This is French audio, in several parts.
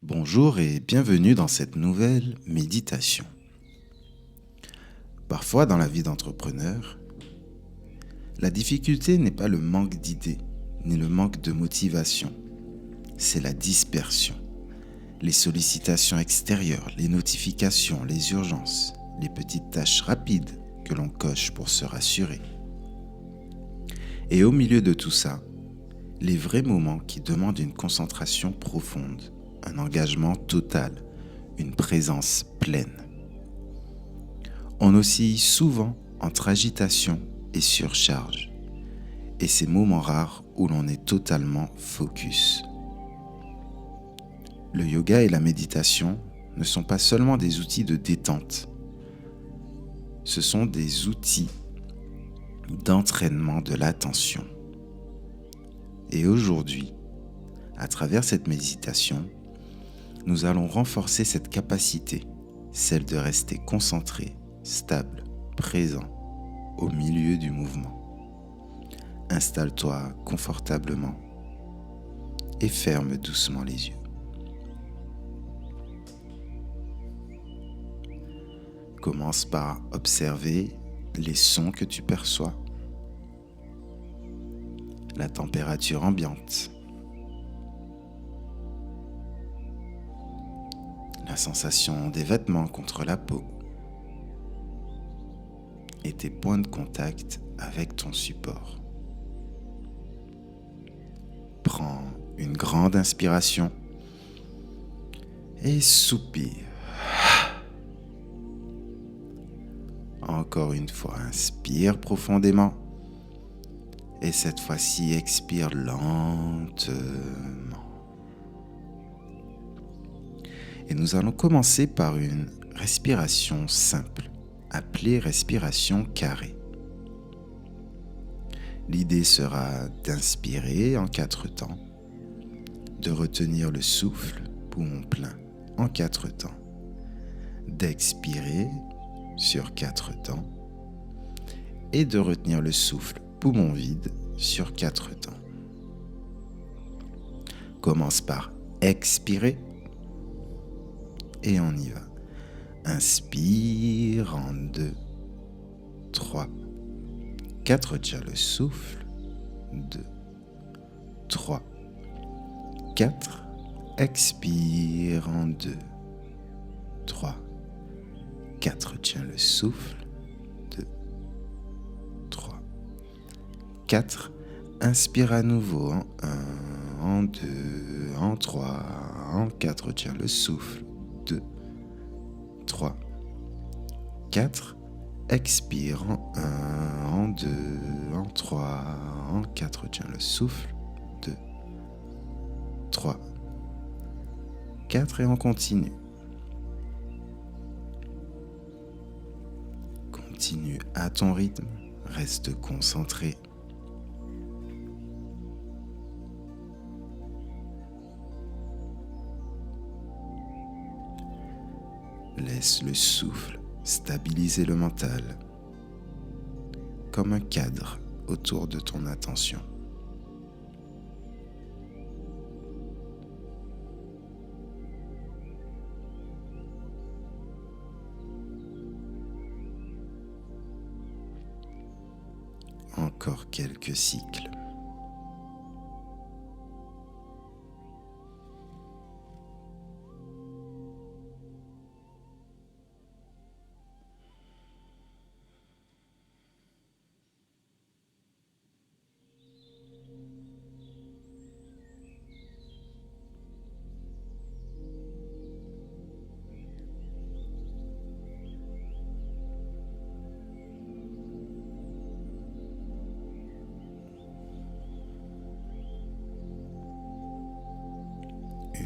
Bonjour et bienvenue dans cette nouvelle méditation. Parfois dans la vie d'entrepreneur, la difficulté n'est pas le manque d'idées ni le manque de motivation, c'est la dispersion. Les sollicitations extérieures, les notifications, les urgences, les petites tâches rapides que l'on coche pour se rassurer. Et au milieu de tout ça, les vrais moments qui demandent une concentration profonde, un engagement total, une présence pleine. On oscille souvent entre agitation et surcharge, et ces moments rares où l'on est totalement focus. Le yoga et la méditation ne sont pas seulement des outils de détente, ce sont des outils d'entraînement de l'attention. Et aujourd'hui, à travers cette méditation, nous allons renforcer cette capacité, celle de rester concentré, stable, présent, au milieu du mouvement. Installe-toi confortablement et ferme doucement les yeux. Commence par observer les sons que tu perçois, la température ambiante, la sensation des vêtements contre la peau et tes points de contact avec ton support. Prends une grande inspiration et soupire. Encore une fois, inspire profondément et cette fois-ci expire lentement. Et nous allons commencer par une respiration simple, appelée respiration carrée. L'idée sera d'inspirer en 4 temps, de retenir le souffle, poumon plein, en 4 temps, d'expirer sur 4 temps et de retenir le souffle, poumon vide, sur 4 temps. Commence par expirer. Et on y va. Inspire en 2, 3, 4. Tiens le souffle. 2, 3, 4. Expire en 2, 3, 4. Tiens le souffle. 2, 3, 4. Inspire à nouveau en 1, en 2, en 3, en 4. Tiens le souffle. 2, 3, 4. Expire en 1, en 2, en 3, en 4. Tiens le souffle. 2, 3, 4 et on continue. Continue à ton rythme, reste concentré. Laisse le souffle stabiliser le mental, comme un cadre autour de ton attention. Encore quelques cycles.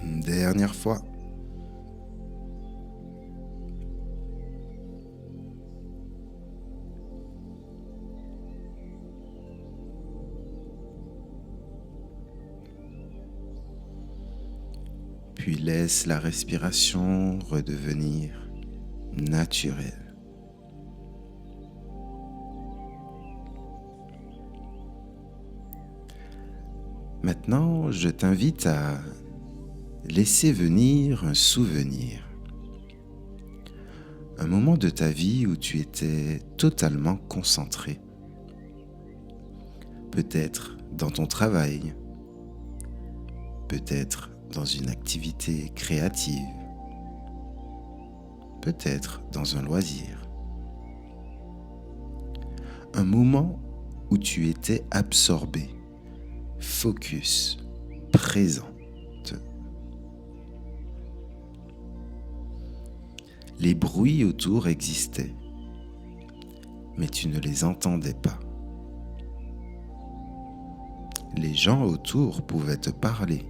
Une dernière fois. Puis laisse la respiration redevenir naturelle. Maintenant, je t'invite à Laissez venir un souvenir. Un moment de ta vie où tu étais totalement concentré. Peut-être dans ton travail, peut-être dans une activité créative, peut-être dans un loisir. Un moment où tu étais absorbé, focus, présent. Les bruits autour existaient, mais tu ne les entendais pas. Les gens autour pouvaient te parler,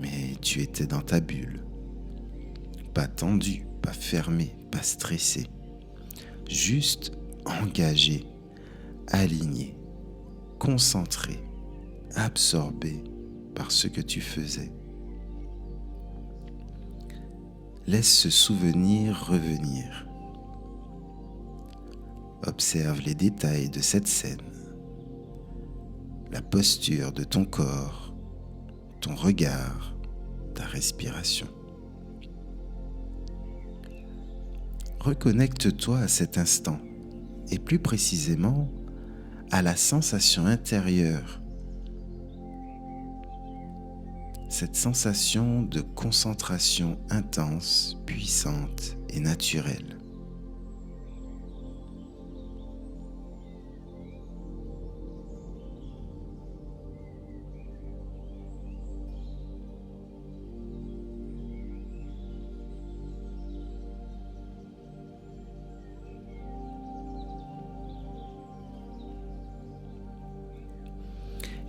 mais tu étais dans ta bulle. Pas tendu, pas fermé, pas stressé. Juste engagé, aligné, concentré, absorbé par ce que tu faisais. Laisse ce souvenir revenir. Observe les détails de cette scène. La posture de ton corps, ton regard, ta respiration. Reconnecte-toi à cet instant et plus précisément à la sensation intérieure. Cette sensation de concentration intense, puissante et naturelle.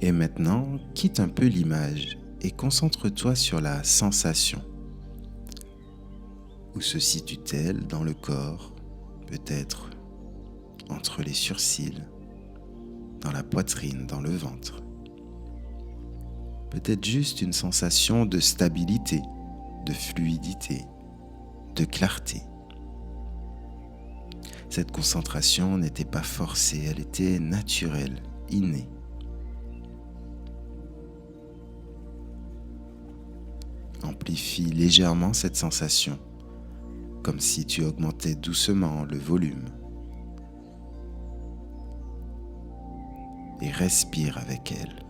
Et maintenant, quitte un peu l'image et concentre-toi sur la sensation. Où se situe-t-elle dans le corps? Peut-être entre les sourcils, dans la poitrine, dans le ventre. Peut-être juste une sensation de stabilité, de fluidité, de clarté. Cette concentration n'était pas forcée, elle était naturelle, innée. Amplifie légèrement cette sensation, comme si tu augmentais doucement le volume. Et respire avec elle.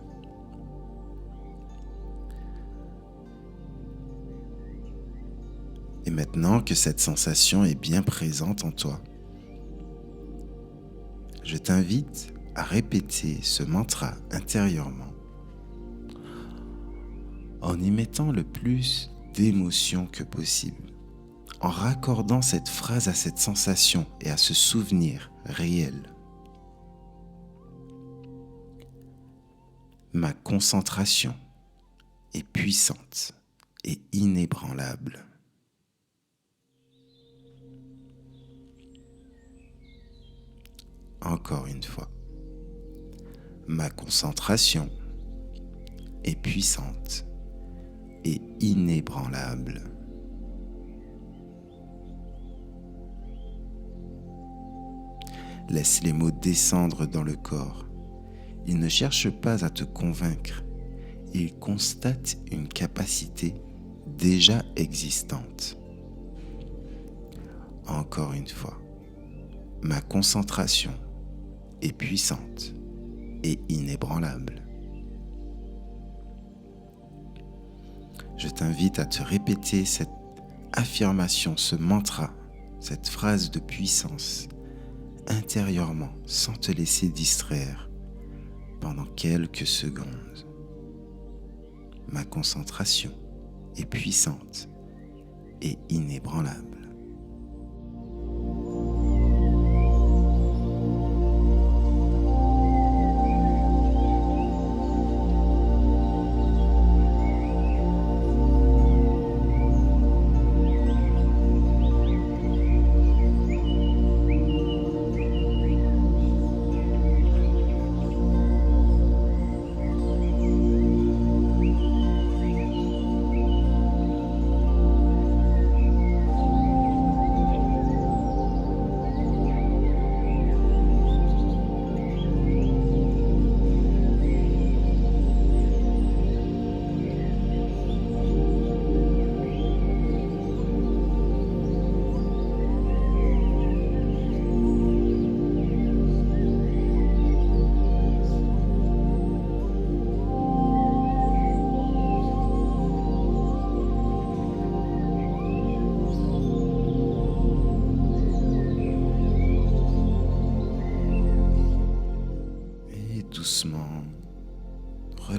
Et maintenant que cette sensation est bien présente en toi, je t'invite à répéter ce mantra intérieurement en y mettant le plus d'émotion que possible, en raccordant cette phrase à cette sensation et à ce souvenir réel. Ma concentration est puissante et inébranlable. Encore une fois, ma concentration est puissante et inébranlable. Laisse les mots descendre dans le corps. Ils ne cherchent pas à te convaincre. Ils constatent une capacité déjà existante. Encore une fois, ma concentration est puissante et inébranlable. Je t'invite à te répéter cette affirmation, ce mantra, cette phrase de puissance intérieurement, sans te laisser distraire pendant quelques secondes. Ma concentration est puissante et inébranlable.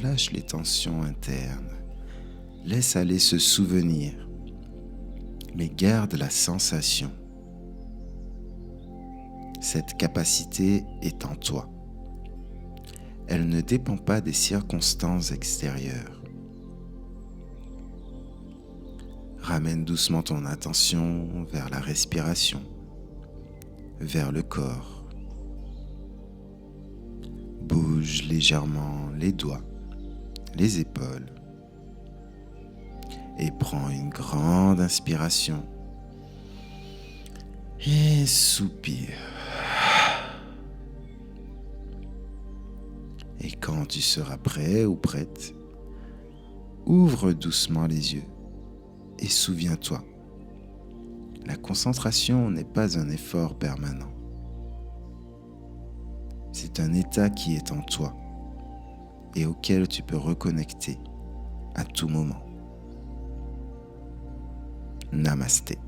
relâche les tensions internes. Laisse aller ce souvenir, mais garde la sensation. Cette capacité est en toi. Elle ne dépend pas des circonstances extérieures. Ramène doucement ton attention vers la respiration, vers le corps. Bouge légèrement les doigts, les épaules et prends une grande inspiration et soupire. Et quand tu seras prêt ou prête, ouvre doucement les yeux et souviens-toi, la concentration n'est pas un effort permanent. C'est un état qui est en toi et auquel tu peux reconnecter à tout moment. Namasté.